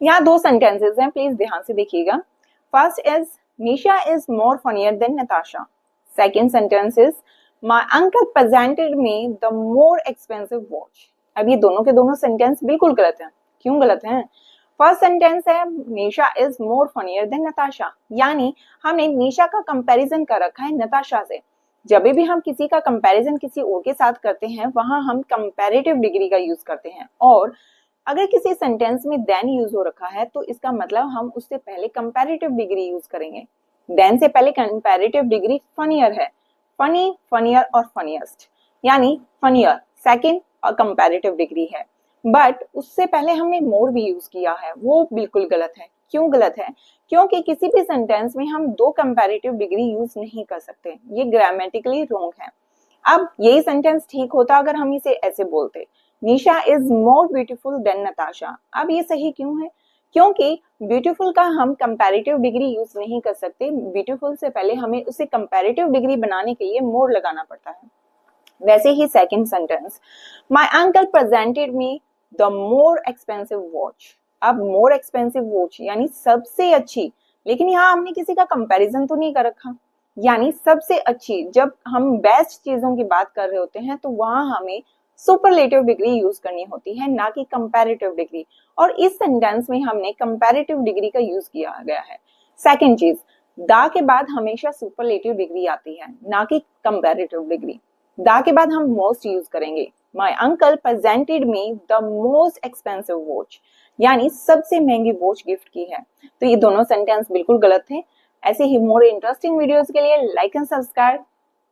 यहाँ दो सेंटेंसेस हैं, प्लीज ध्यान से देखिएगा। First is Nisha is more funnier than Natasha. Second sentence is my uncle presented me the more expensive watch. अब ये दोनों के दोनों सेंटेंस बिल्कुल गलत हैं। क्यों गलत हैं? फर्स्ट सेंटेंस है Nisha is more funnier than Natasha, यानी हमने निशा का कंपैरिजन कर रखा है नताशा से। जब भी हम किसी का कंपैरिजन किसी और के साथ करते हैं वहां हम कंपैरेटिव डिग्री का यूज करते हैं, और अगर किसी सेंटेंस में देन यूज हो रखा है तो इसका मतलब हम उससे पहले कंपैरेटिव डिग्री यूज करेंगे। देन से पहले कंपैरेटिव डिग्री फनियर है, फनी, फनियर और फनीएस्ट, यानी फनियर सेकंड और कंपैरेटिव डिग्री है। बट उससे पहले हमने मोर भी यूज किया है, वो बिल्कुल गलत है। क्यों गलत है? क्योंकि किसी भी सेंटेंस में हम दो कंपैरेटिव डिग्री यूज नहीं कर सकते, ये ग्रामेटिकली रॉन्ग है। अब यही सेंटेंस ठीक होता अगर हम इसे ऐसे बोलते, Nisha is more beautiful than Natasha. अब ये सही क्यों है? क्योंकि ब्यूटीफुल का हम कंपैरेटिव डिग्री यूज नहीं कर सकते, ब्यूटीफुल से पहले हमें उसे कंपैरेटिव डिग्री बनाने के लिए मोर लगाना पड़ता है। वैसे ही second sentence, my uncle presented me the more expensive watch. अब मोर एक्सपेंसिव वॉच यानी सबसे अच्छी, लेकिन यहाँ हमने किसी का कंपैरिजन तो नहीं कर रखा, यानी सबसे अच्छी। जब हम बेस्ट चीजों की बात कर रहे होते हैं तो वहां हमें सुपरलेटिव डिग्री यूज करनी होती है, ना कि कंपैरेटिव डिग्री, और इस सेंटेंस में हमने कंपैरेटिव डिग्री का यूज किया गया है। सेकंड चीज, दा के बाद हमेशा सुपरलेटिव डिग्री आती है, ना कि कंपैरेटिव डिग्री। दा के बाद हम मोस्ट यूज करेंगे। My uncle presented me the most expensive watch, यानी सबसे महंगी वॉच गिफ्ट की है। तो ये दोनों सेंटेंस बिल्कुल गलत थे। ऐसे ही मोर इंटरेस्टिंग वीडियोस के लिए लाइक एंड सब्सक्राइब।